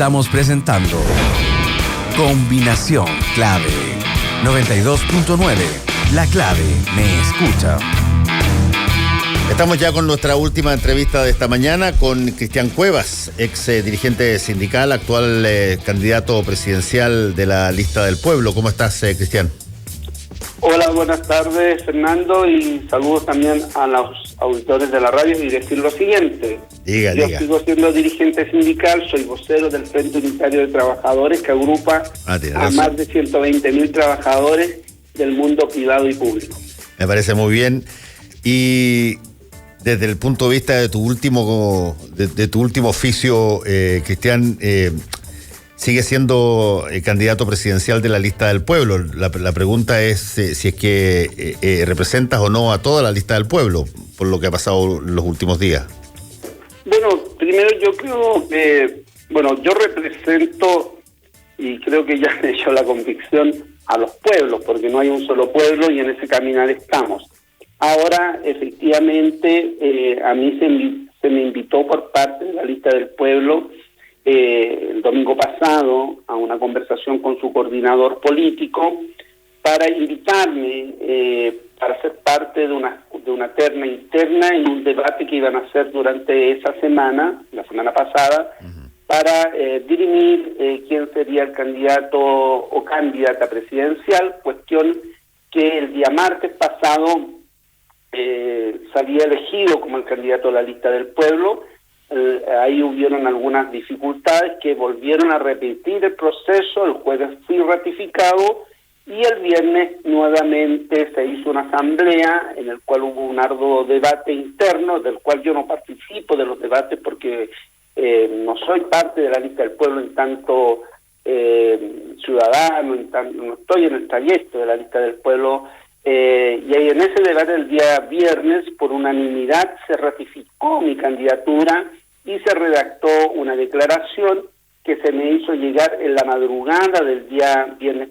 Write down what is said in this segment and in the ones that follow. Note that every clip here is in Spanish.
Estamos presentando Combinación Clave 92.9. La clave me escucha. Estamos ya con nuestra última entrevista de esta mañana con Cristian Cuevas, ex dirigente sindical, actual candidato presidencial de la Lista del Pueblo. ¿Cómo estás, Cristian? Hola, buenas tardes, Fernando, y saludos también a los auditores de la radio y decir lo siguiente. Yo sigo siendo dirigente sindical, soy vocero del Frente Unitario de Trabajadores que agrupa a más de 120.000 trabajadores del mundo privado y público. Me parece muy bien. Y desde el punto de vista de tu último oficio, Cristian, sigue siendo candidato presidencial de la Lista del Pueblo. La pregunta es si es que representas o no a toda la Lista del Pueblo, por lo que ha pasado los últimos días. Bueno, primero yo creo que, yo represento, y creo que ya he hecho la convicción, a los pueblos, porque no hay un solo pueblo y en ese caminar estamos. Ahora, efectivamente, a mí se me invitó por parte de la Lista del Pueblo el domingo pasado a una conversación con su coordinador político para invitarme para ser parte de una terna interna en un debate que iban a hacer durante esa semana, la semana pasada, para dirimir quién sería el candidato o candidata presidencial, cuestión que el día martes pasado salía elegido como el candidato de la Lista del Pueblo. Ahí hubieron algunas dificultades que volvieron a repetir el proceso. El jueves fui ratificado y el viernes nuevamente se hizo una asamblea en el cual hubo un arduo debate interno, del cual yo no participo de los debates porque no soy parte de la Lista del Pueblo en tanto ciudadano, no estoy en el trayecto de la Lista del Pueblo. Y ahí en ese debate el día viernes, por unanimidad, se ratificó mi candidatura y se redactó una declaración que se me hizo llegar en la madrugada del viernes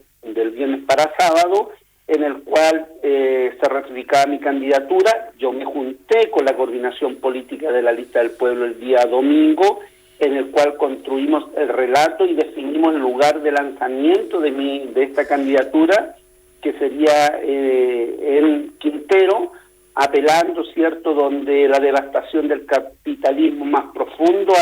para sábado, en el cual se ratificaba mi candidatura. Yo me junté con la coordinación política de la Lista del Pueblo el día domingo, en el cual construimos el relato y definimos el lugar de lanzamiento de esta candidatura, que sería en Quintero, apelando, ¿cierto?, donde la devastación del capitalismo más profundo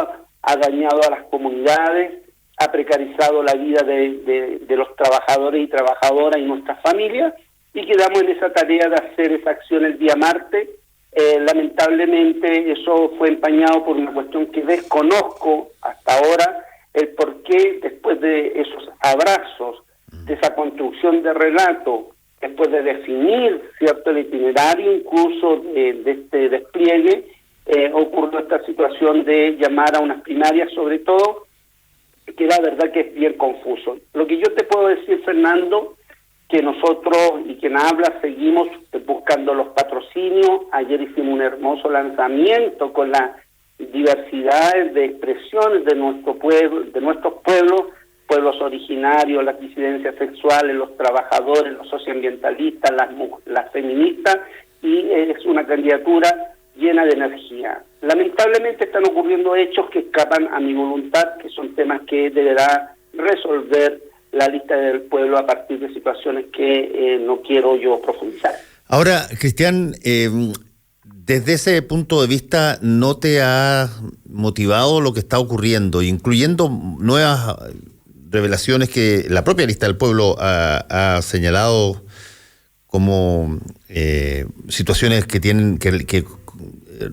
ha dañado a las comunidades, ha precarizado la vida de los trabajadores y trabajadoras y nuestras familias, y quedamos en esa tarea de hacer esa acción el día martes. Lamentablemente eso fue empañado por una cuestión que desconozco hasta ahora, el por qué después de esos abrazos, de esa construcción de relato, después de definir, ¿cierto?, el itinerario incluso de este despliegue, ocurrió esta situación de llamar a unas primarias, sobre todo, que la verdad que es bien confuso. Lo que yo te puedo decir, Fernando, que nosotros, y quien habla, seguimos buscando los patrocinios. Ayer hicimos un hermoso lanzamiento con las diversidades de expresiones de nuestro pueblo, de nuestros pueblos originarios, las disidencias sexuales, los trabajadores, los socioambientalistas, las feministas, y es una candidatura llena de energía. Lamentablemente están ocurriendo hechos que escapan a mi voluntad, que son temas que deberá resolver la Lista del Pueblo a partir de situaciones que no quiero yo profundizar. Ahora, Cristian, desde ese punto de vista, ¿no te ha motivado lo que está ocurriendo, incluyendo nuevas revelaciones que la propia Lista del Pueblo ha señalado como situaciones que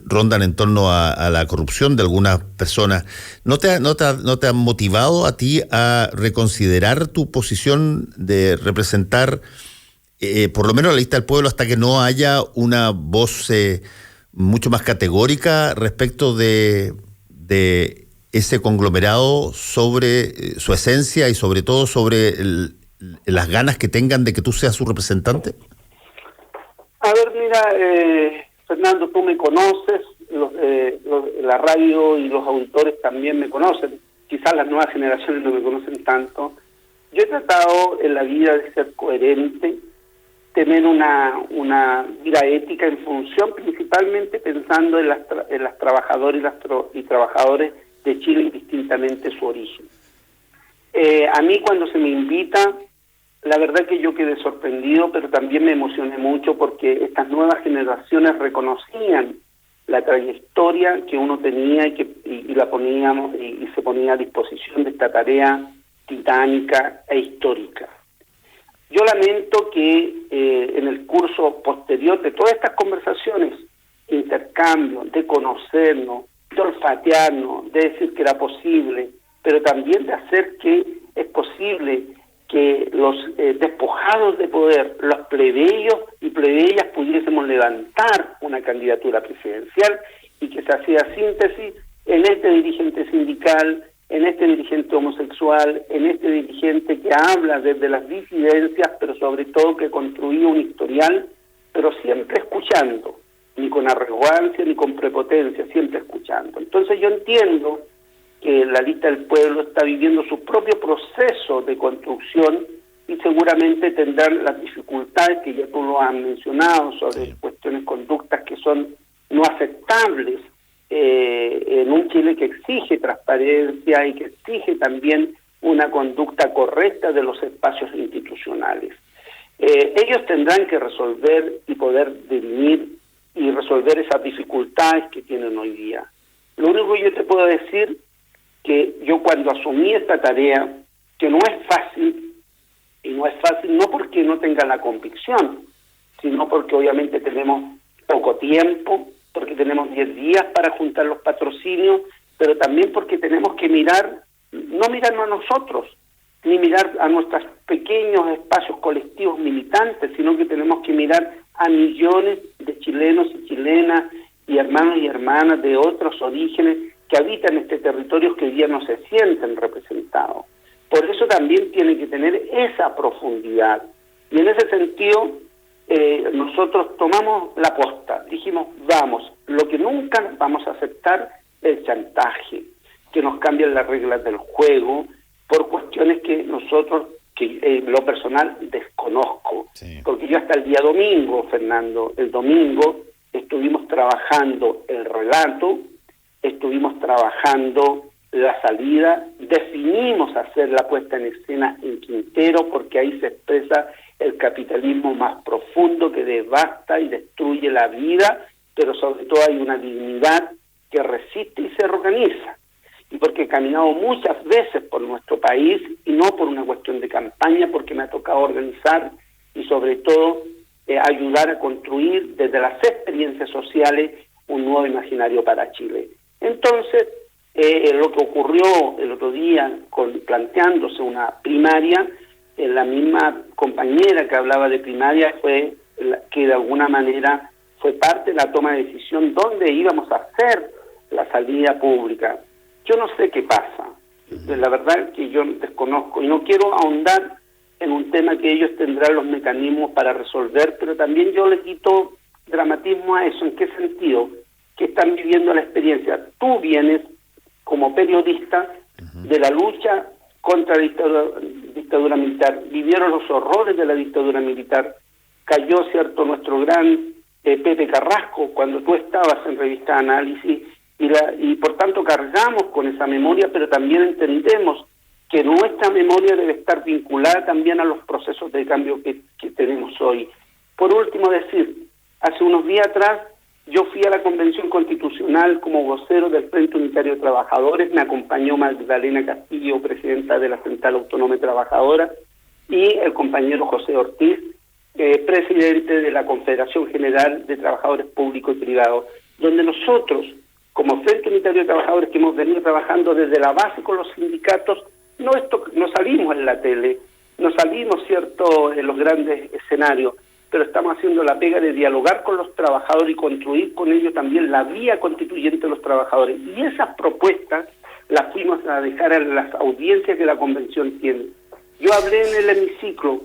rondan en torno a la corrupción de algunas personas? ¿No te ha motivado a ti a reconsiderar tu posición de representar por lo menos la Lista del Pueblo hasta que no haya una voz mucho más categórica respecto de ese conglomerado sobre su esencia y sobre todo sobre las ganas que tengan de que tú seas su representante? A ver, mira, Fernando, tú me conoces, la radio y los auditores también me conocen, quizás las nuevas generaciones no me conocen tanto. Yo he tratado en la vida de ser coherente, tener una vida ética en función principalmente pensando en las trabajadoras y trabajadores de Chile, indistintamente su origen. A mí cuando se me invita, la verdad que yo quedé sorprendido, pero también me emocioné mucho porque estas nuevas generaciones reconocían la trayectoria que uno tenía y la poníamos y se ponía a disposición de esta tarea titánica e histórica. Yo lamento que en el curso posterior de todas estas conversaciones, intercambio, de conocernos, de olfatearnos, de decir que era posible, pero también de hacer que es posible que los despojados de poder, los plebeyos y plebeyas pudiésemos levantar una candidatura presidencial y que se hacía síntesis en este dirigente sindical, en este dirigente homosexual, en este dirigente que habla desde las disidencias, pero sobre todo que construía un historial, pero siempre escuchando, ni con arrogancia ni con prepotencia, siempre escuchando. Entonces yo entiendo que la lista del pueblo está viviendo su propio proceso de construcción y seguramente tendrán las dificultades que ya tú lo has mencionado sobre cuestiones, conductas que son no aceptables en un Chile que exige transparencia y que exige también una conducta correcta de los espacios institucionales. Ellos tendrán que resolver y poder dirimir y resolver esas dificultades que tienen hoy día. Lo único que yo te puedo decir que yo cuando asumí esta tarea, que no es fácil, y no es fácil no porque no tenga la convicción, sino porque obviamente tenemos poco tiempo, porque tenemos 10 días para juntar los patrocinios, pero también porque tenemos que mirar, no mirarnos a nosotros, ni mirar a nuestros pequeños espacios colectivos militantes, sino que tenemos que mirar a millones de chilenos y chilenas y hermanos y hermanas de otros orígenes que habitan este territorio que hoy día no se sienten representados. Por eso también tiene que tener esa profundidad. Y en ese sentido, nosotros tomamos la posta, dijimos, vamos, lo que nunca vamos a aceptar es el chantaje, que nos cambien las reglas del juego por cuestiones que nosotros, que lo personal, desconozco. Sí. Porque yo hasta el día domingo, Fernando, el domingo estuvimos trabajando el relato, estuvimos trabajando la salida, definimos hacer la puesta en escena en Quintero, porque ahí se expresa el capitalismo más profundo que devasta y destruye la vida, pero sobre todo hay una dignidad que resiste y se reorganiza. Y porque he caminado muchas veces por nuestro país, y no por una cuestión de campaña, porque me ha tocado organizar y sobre todo ayudar a construir desde las experiencias sociales un nuevo imaginario para Chile. Entonces, lo que ocurrió el otro día planteándose una primaria, la misma compañera que hablaba de primaria fue que de alguna manera fue parte de la toma de decisión dónde íbamos a hacer la salida pública. Yo no sé qué pasa, la verdad que yo desconozco y no quiero ahondar en un tema que ellos tendrán los mecanismos para resolver, pero también yo le quito dramatismo a eso. ¿En qué sentido? Que están viviendo la experiencia. Tú vienes como periodista de la lucha contra la dictadura militar, vivieron los horrores de la dictadura militar, cayó, cierto, nuestro gran Pepe Carrasco cuando tú estabas en Revista Análisis, y por tanto cargamos con esa memoria, pero también entendemos que nuestra memoria debe estar vinculada también a los procesos de cambio que tenemos hoy. Por último decir, hace unos días atrás yo fui a la Convención Constitucional como vocero del Frente Unitario de Trabajadores, me acompañó Magdalena Castillo, presidenta de la Central Autónoma de Trabajadora, y el compañero José Ortiz, presidente de la Confederación General de Trabajadores Públicos y Privados, donde nosotros, como Frente Unitario de Trabajadores, que hemos venido trabajando desde la base con los sindicatos, no salimos en la tele, no salimos, cierto, en los grandes escenarios, pero estamos haciendo la pega de dialogar con los trabajadores y construir con ellos también la vía constituyente de los trabajadores. Y esas propuestas las fuimos a dejar a las audiencias que la convención tiene. Yo hablé en el hemiciclo,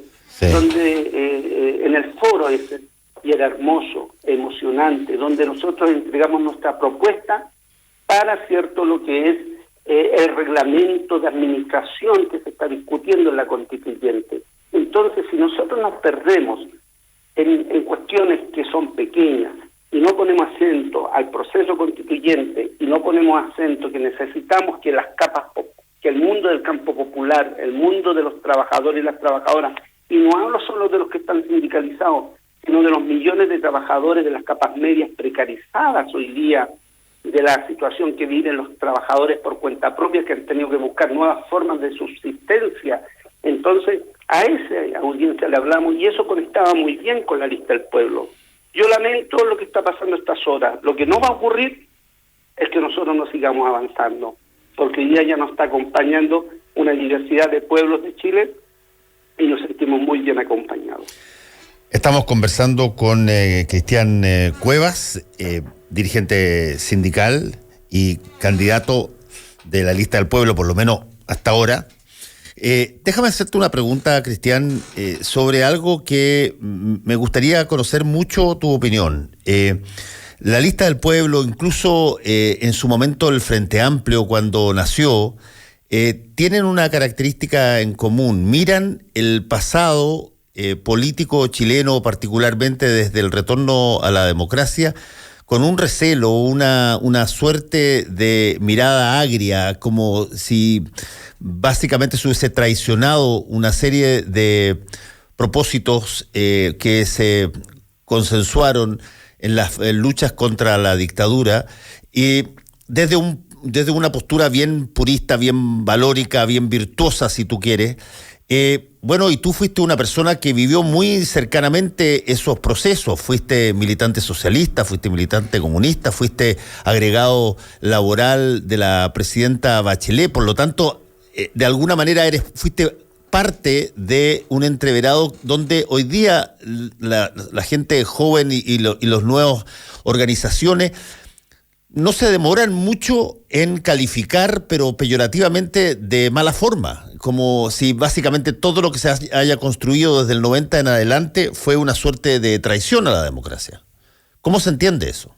donde en el foro ese, y era hermoso, emocionante, donde nosotros entregamos nuestra propuesta para, cierto, lo que es el reglamento de administración que se está discutiendo en la constituyente. Entonces, si nosotros nos perdemos en cuestiones que son pequeñas y no ponemos acento al proceso constituyente y no ponemos acento que necesitamos que las capas que el mundo del campo popular, el mundo de los trabajadores y las trabajadoras, y no hablo solo de los que están sindicalizados, sino de los millones de trabajadores de las capas medias precarizadas hoy día, de la situación que viven los trabajadores por cuenta propia, que han tenido que buscar nuevas formas de subsistencia. Entonces, a esa audiencia le hablamos y eso conectaba muy bien con la lista del pueblo. Yo lamento lo que está pasando a estas horas. Lo que no va a ocurrir es que nosotros no sigamos avanzando, porque hoy día ya nos está acompañando una diversidad de pueblos de Chile y nos sentimos muy bien acompañados. Estamos conversando con Cristian Cuevas, dirigente sindical y candidato de la lista del pueblo, por lo menos hasta ahora. Déjame hacerte una pregunta, Cristian, sobre algo que me gustaría conocer mucho tu opinión. La lista del pueblo, incluso en su momento el Frente Amplio, cuando nació, tienen una característica en común. Miran el pasado político chileno, particularmente desde el retorno a la democracia, con un recelo, una suerte de mirada agria, como si básicamente se hubiese traicionado una serie de propósitos que se consensuaron en las luchas contra la dictadura, y desde una postura bien purista, bien valórica, bien virtuosa, si tú quieres. Bueno, y tú fuiste una persona que vivió muy cercanamente esos procesos. Fuiste militante socialista, fuiste militante comunista, fuiste agregado laboral de la presidenta Bachelet. Por lo tanto, de alguna manera fuiste parte de un entreverado donde hoy día la gente joven y los nuevos organizaciones no se demoran mucho en calificar, pero peyorativamente de mala forma, como si básicamente todo lo que se haya construido desde el 90 en adelante fue una suerte de traición a la democracia. ¿Cómo se entiende eso?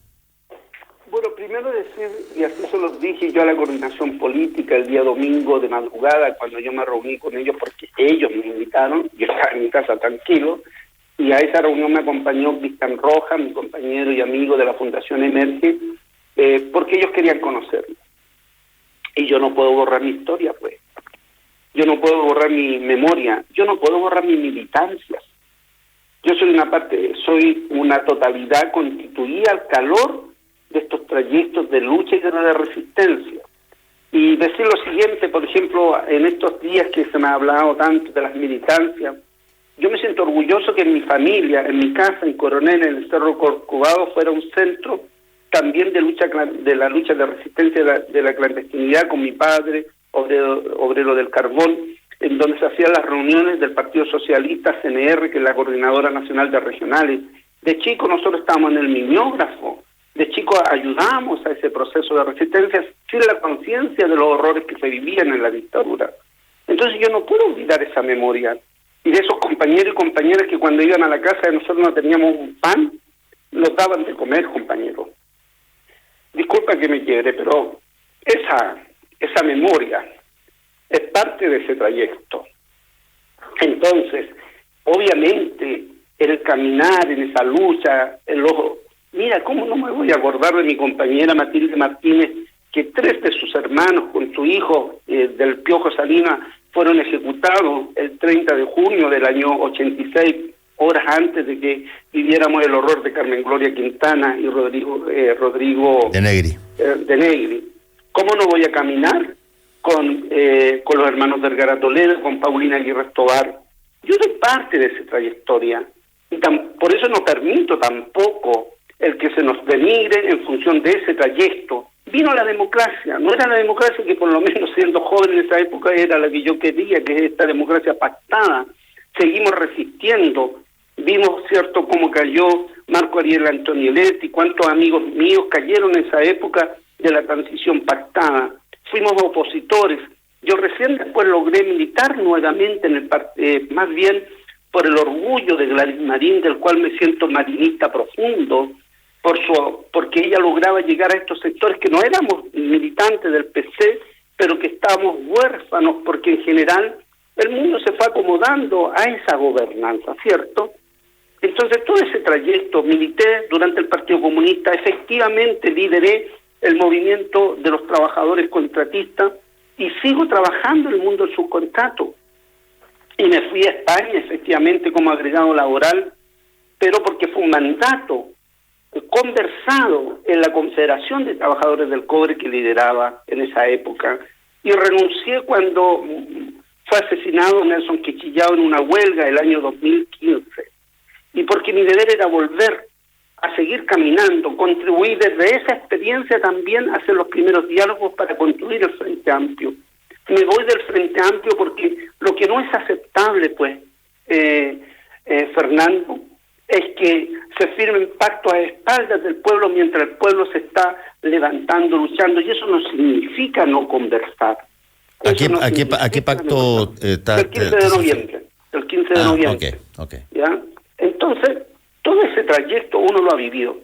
Bueno, primero decir, y así se los dije yo a la coordinación política el día domingo de madrugada, cuando yo me reuní con ellos, porque ellos me invitaron, yo estaba en mi casa tranquilo, y a esa reunión me acompañó Cristian Rojas, mi compañero y amigo de la Fundación Emerge, porque ellos querían conocerme. Y yo no puedo borrar mi historia, pues. Yo no puedo borrar mi memoria, yo no puedo borrar mi militancia. Yo soy una totalidad constituida al calor de estos trayectos de lucha y de resistencia. Y decir lo siguiente, por ejemplo, en estos días que se me ha hablado tanto de las militancias, yo me siento orgulloso que en mi familia, en mi casa, en Coronel, en el Cerro Corcovado, fuera un centro también de la lucha de resistencia de la clandestinidad, con mi padre, obrero del carbón, en donde se hacían las reuniones del Partido Socialista, CNR, que es la Coordinadora Nacional de Regionales. De chico nosotros estábamos en el mimeógrafo, de chico ayudamos a ese proceso de resistencia sin la conciencia de los horrores que se vivían en la dictadura. Entonces yo no puedo olvidar esa memoria. Y de esos compañeros y compañeras que cuando iban a la casa de nosotros no teníamos un pan, nos daban de comer, compañeros. Disculpa que me quiebre, pero esa memoria es parte de ese trayecto. Entonces, obviamente, el caminar en esa lucha, mira, ¿cómo no me voy a acordar de mi compañera Matilde Martínez, que 3 de sus hermanos con su hijo del Piojo Salinas fueron ejecutados el 30 de junio del año 86, horas antes de que viviéramos el horror de Carmen Gloria Quintana y Rodrigo de Negri? ¿Cómo no voy a caminar con los hermanos Vergara Toledo, con Paulina Aguirre Tobar? Yo soy parte de esa trayectoria y por eso no permito tampoco el que se nos denigre en función de ese trayecto. Vino la democracia, no era la democracia que por lo menos siendo joven en esa época era la que yo quería, que es esta democracia pactada. Seguimos resistiendo. Vimos, cierto, cómo cayó Marco Ariel Antonieletti, cuántos amigos míos cayeron en esa época de la transición pactada. Fuimos opositores. Yo recién después logré militar nuevamente en el más bien por el orgullo de Gladys Marín, del cual me siento marinista profundo, porque ella lograba llegar a estos sectores que no éramos militantes del PC, pero que estábamos huérfanos, porque en general el mundo se fue acomodando a esa gobernanza, ¿cierto? Entonces todo ese trayecto milité durante el Partido Comunista, efectivamente lideré el movimiento de los trabajadores contratistas y sigo trabajando en el mundo del subcontrato. Y me fui a España, efectivamente, como agregado laboral, pero porque fue un mandato conversado en la Confederación de Trabajadores del Cobre que lideraba en esa época, y renuncié cuando fue asesinado Nelson Quechillao en una huelga el año 2015, y porque mi deber era volver a seguir caminando, contribuir desde esa experiencia también a hacer los primeros diálogos para construir el Frente Amplio. Me voy del Frente Amplio porque lo que no es aceptable, pues, Fernando, es que se firmen pactos a espaldas del pueblo mientras el pueblo se está levantando, luchando, y eso no significa no conversar. ¿A qué pacto está? El 15 de noviembre. El 15 de noviembre. Okay. ¿Ya? Entonces, todo ese trayecto uno lo ha vivido.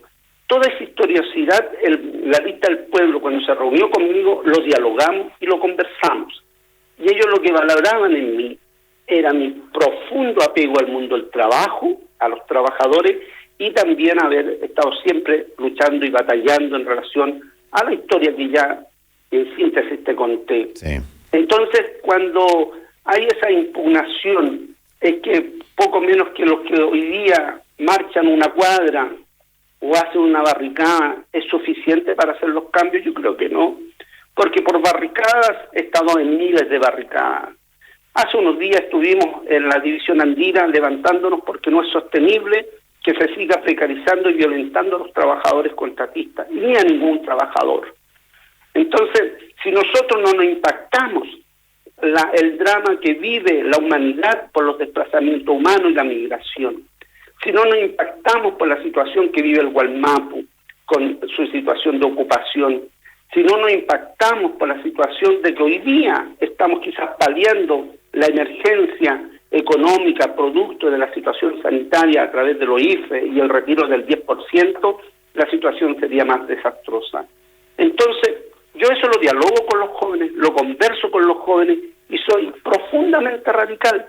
Toda esa historiosidad, la lista del pueblo, cuando se reunió conmigo, lo dialogamos y lo conversamos. Y ellos lo que valoraban en mí era mi profundo apego al mundo del trabajo, a los trabajadores, y también haber estado siempre luchando y batallando en relación a la historia que ya en síntesis te conté. Sí. Entonces, cuando hay esa impugnación, es que poco menos que los que hoy día marchan una cuadra o hacen una barricada es suficiente para hacer los cambios. Yo creo que no, porque por barricadas he estado en miles de barricadas. Hace unos días estuvimos en la división andina levantándonos porque no es sostenible que se siga precarizando y violentando a los trabajadores contratistas, ni a ningún trabajador. Entonces, si nosotros no nos impactamos el drama que vive la humanidad por los desplazamientos humanos y la migración, si no nos impactamos por la situación que vive el Gualmapu con su situación de ocupación, si no nos impactamos por la situación de que hoy día estamos quizás paliando la emergencia económica producto de la situación sanitaria a través de los IFE y el retiro del 10%, la situación sería más desastrosa. Entonces, yo eso lo dialogo con los jóvenes, lo converso con los jóvenes y soy profundamente radical,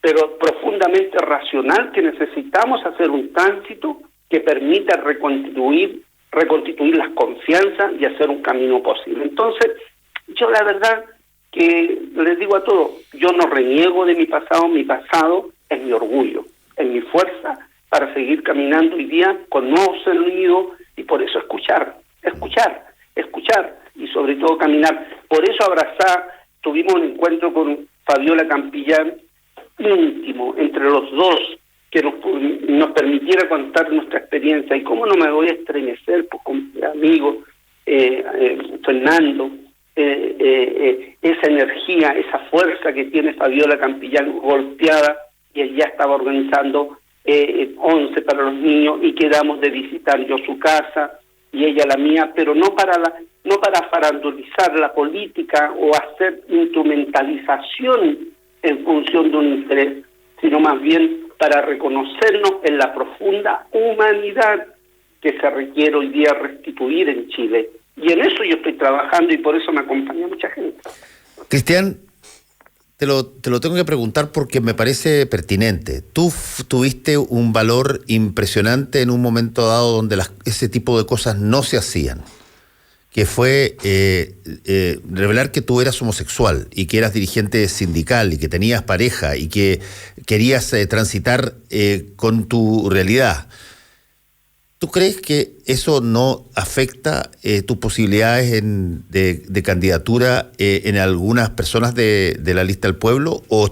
pero profundamente racional, que necesitamos hacer un tránsito que permita reconstituir las confianzas y hacer un camino posible. Entonces, yo la verdad que les digo a todos, yo no reniego de mi pasado es mi orgullo, es mi fuerza para seguir caminando hoy día con nuevos sonidos y por eso escuchar y sobre todo caminar. Por eso tuvimos un encuentro con Fabiola Campillán íntimo entre los dos, que nos permitiera contar nuestra experiencia. Y cómo no me voy a estremecer pues, con mi amigo Fernando, esa energía, esa fuerza que tiene Fabiola Campillán golpeada, y ella estaba organizando 11 para los niños y quedamos de visitar yo su casa y ella la mía, pero no para farandulizar la política o hacer instrumentalización en función de un interés, sino más bien para reconocernos en la profunda humanidad que se requiere hoy día restituir en Chile. Y en eso yo estoy trabajando y por eso me acompaña mucha gente. Cristian, te lo tengo que preguntar porque me parece pertinente. Tú tuviste un valor impresionante en un momento dado donde ese tipo de cosas no se hacían, que fue revelar que tú eras homosexual y que eras dirigente sindical y que tenías pareja y que querías transitar con tu realidad. ¿Tú crees que eso no afecta tus posibilidades de candidatura en algunas personas de la lista del pueblo o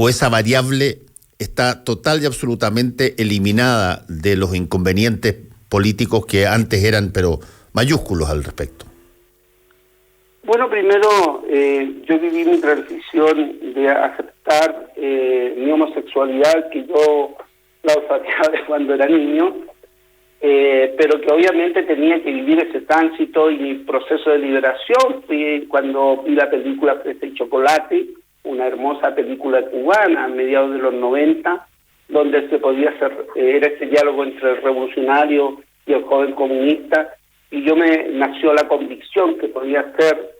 esa variable está total y absolutamente eliminada de los inconvenientes políticos que antes eran pero mayúsculos al respecto? Bueno, primero yo viví mi transición de aceptar mi homosexualidad, que yo la usaba de cuando era niño, pero que obviamente tenía que vivir ese tránsito y mi proceso de liberación. Cuando vi la película Fresa y Chocolate, una hermosa película cubana a mediados de los 90, donde se podía hacer, era ese diálogo entre el revolucionario y el joven comunista, y nació la convicción que podía hacer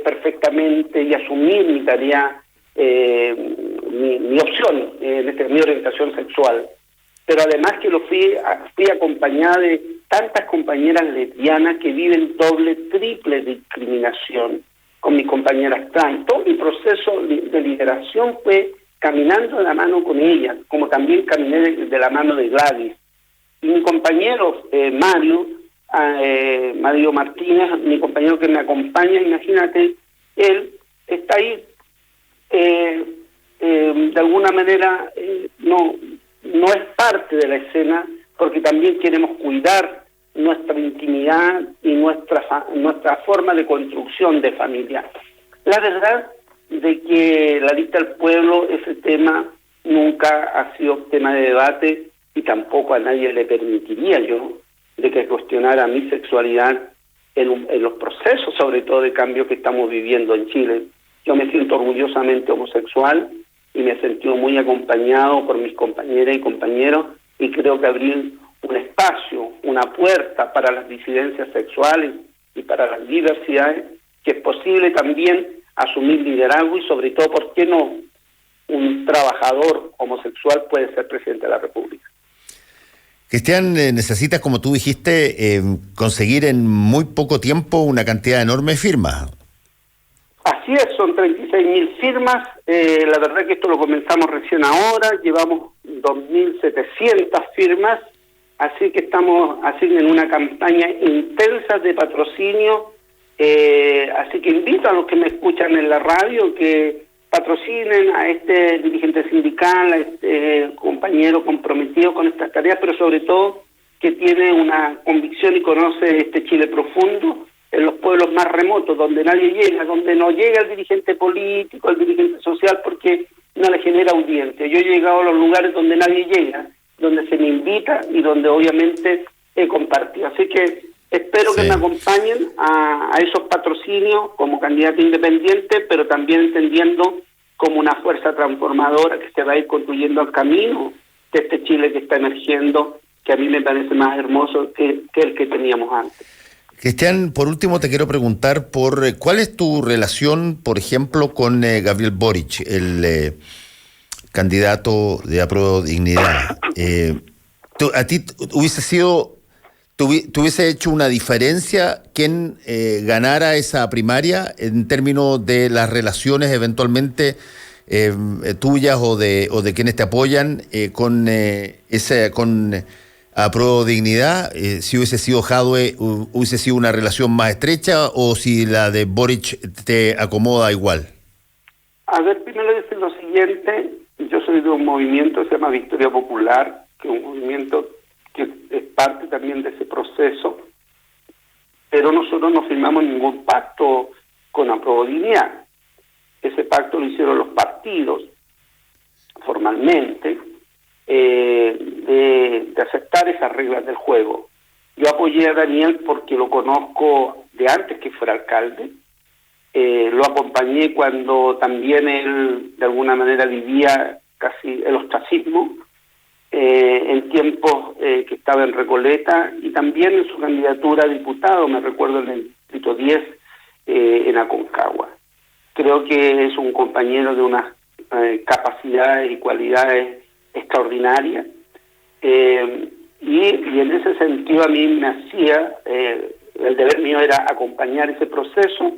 perfectamente y asumir mi tarea, mi opción, mi orientación sexual. Pero además que fui acompañada de tantas compañeras lesbianas que viven doble, triple discriminación. con mis compañeras trans. Todo mi proceso de liberación fue caminando de la mano con ella, como también caminé de la mano de Gladys. Y mi compañero Mario Martínez, mi compañero que me acompaña, imagínate, él está ahí, de alguna manera no es parte de la escena, porque también queremos cuidar nuestra intimidad y nuestra forma de construcción de familia. La verdad de que la lista del pueblo, ese tema nunca ha sido tema de debate y tampoco a nadie le permitiría yo de que cuestionara mi sexualidad en los procesos, sobre todo de cambio que estamos viviendo en Chile. Yo me siento orgullosamente homosexual y me he sentido muy acompañado por mis compañeras y compañeros, y creo que abrir un espacio, una puerta para las disidencias sexuales y para las diversidades, que es posible también asumir liderazgo y sobre todo, ¿por qué no? Un trabajador homosexual puede ser presidente de la República. Cristian, necesitas, como tú dijiste, conseguir en muy poco tiempo una cantidad enorme de firmas. Así es, son 36.000 firmas. La verdad que esto lo comenzamos recién ahora, llevamos 2.700 firmas, así que estamos en una campaña intensa de patrocinio. Así que invito a los que me escuchan en la radio que patrocinen a este dirigente sindical, a este compañero comprometido con estas tareas, pero sobre todo que tiene una convicción y conoce este Chile profundo, en los pueblos más remotos, donde nadie llega, donde no llega el dirigente político, el dirigente social, porque no le genera audiencia. Yo he llegado a los lugares donde nadie llega, donde se me invita y donde obviamente he compartido. Así que espero que me acompañen a esos patrocinios como candidato independiente, pero también entendiendo como una fuerza transformadora que se va a ir construyendo al camino de este Chile que está emergiendo, que a mí me parece más hermoso que el que teníamos antes. Cristian, por último te quiero preguntar por cuál es tu relación, por ejemplo, con Gabriel Boric, el candidato de Apruebo Dignidad. ¿A ti tuviese hecho una diferencia quién ganara esa primaria en términos de las relaciones eventualmente tuyas o de quienes te apoyan con Apruebo Dignidad? Si hubiese sido Jadwe, hubiese sido una relación más estrecha, o si la de Boric te acomoda igual. A ver, primero decir lo siguiente: yo soy de un movimiento que se llama Victoria Popular, que es un movimiento que es parte también de ese proceso, pero nosotros no firmamos ningún pacto con Apruebo Dignidad. Ese pacto lo hicieron los partidos formalmente, de aceptar esas reglas del juego. Yo apoyé a Daniel porque lo conozco de antes que fuera alcalde, lo acompañé cuando también él de alguna manera vivía casi el ostracismo, en tiempos que estaba en Recoleta, y también en su candidatura a diputado, me recuerdo en el distrito 10, en Aconcagua. Creo que es un compañero de unas capacidades y cualidades extraordinarias, y en ese sentido a mí me hacía, el deber mío era acompañar ese proceso,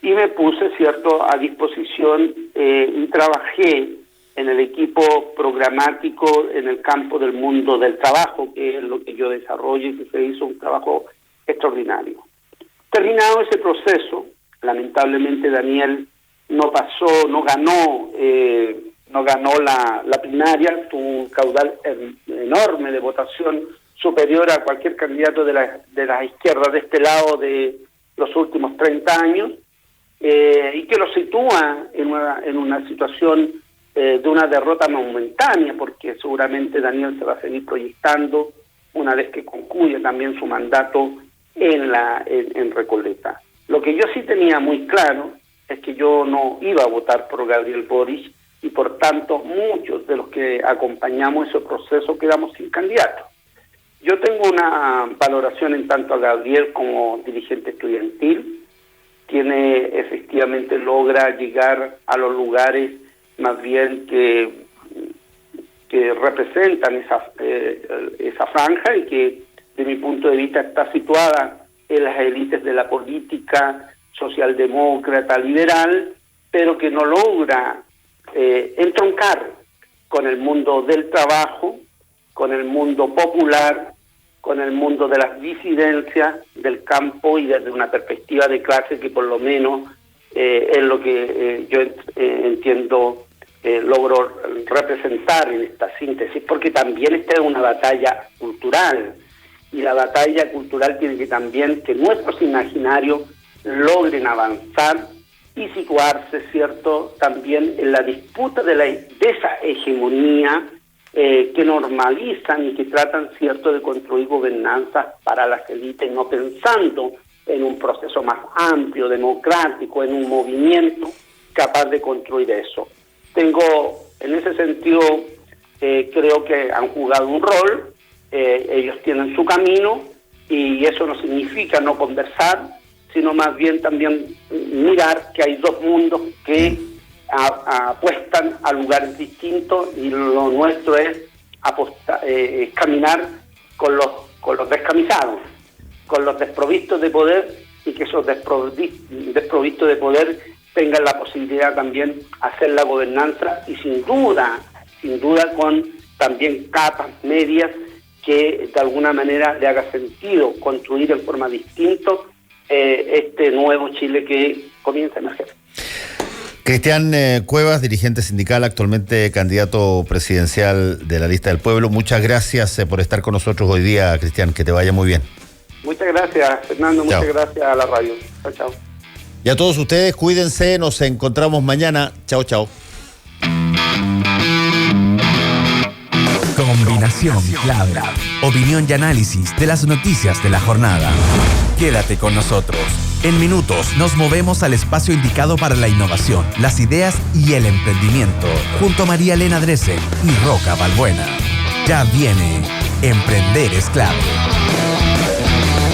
y me puse, cierto, a disposición y trabajé en el equipo programático en el campo del mundo del trabajo, que es lo que yo desarrollo, y que se hizo un trabajo extraordinario. Terminado ese proceso, lamentablemente Daniel no ganó la primaria, tuvo un caudal enorme de votación, superior a cualquier candidato de las izquierdas de este lado de los últimos 30 años, y que lo sitúa en una situación de una derrota momentánea, porque seguramente Daniel se va a seguir proyectando una vez que concluya también su mandato en Recoleta. Lo que yo sí tenía muy claro es que yo no iba a votar por Gabriel Boric, y por tanto muchos de los que acompañamos ese proceso quedamos sin candidato. Yo tengo una valoración en tanto a Gabriel como dirigente estudiantil. Efectivamente logra llegar a los lugares más bien que representan esa franja, y que de mi punto de vista está situada en las élites de la política socialdemócrata, liberal, pero que no logra entroncar con el mundo del trabajo, con el mundo popular, con el mundo de las disidencias del campo y desde una perspectiva de clase que por lo menos es lo que yo entiendo logro representar en esta síntesis, porque también esta es una batalla cultural, y la batalla cultural tiene que también que nuestros imaginarios logren avanzar y situarse, ¿cierto?, también en la disputa de esa hegemonía que normalizan y que tratan, ¿cierto?, de construir gobernanzas para las élites, no pensando en un proceso más amplio, democrático, en un movimiento capaz de construir eso. En ese sentido, creo que han jugado un rol, ellos tienen su camino, y eso no significa no conversar, sino más bien también mirar que hay dos mundos que apuestan a lugares distintos, y lo nuestro es caminar con los descamisados, con los desprovistos de poder, y que esos desprovistos de poder tengan la posibilidad también hacer la gobernanza, y sin duda con también capas medias que de alguna manera le haga sentido construir en forma distinta este nuevo Chile que comienza a emerger. Cristian Cuevas, dirigente sindical, actualmente candidato presidencial de la Lista del Pueblo. Muchas gracias por estar con nosotros hoy día, Cristian, que te vaya muy bien. Muchas gracias, Fernando, chao. Muchas gracias a la radio. Chao, chao. Y a todos ustedes, cuídense, nos encontramos mañana. Chao, chao. Combinación clave. Opinión y análisis de las noticias de la jornada. Quédate con nosotros. En minutos nos movemos al espacio indicado para la innovación, las ideas y el emprendimiento, junto a María Elena Dresen y Roca Balbuena. Ya viene Emprender es Clave.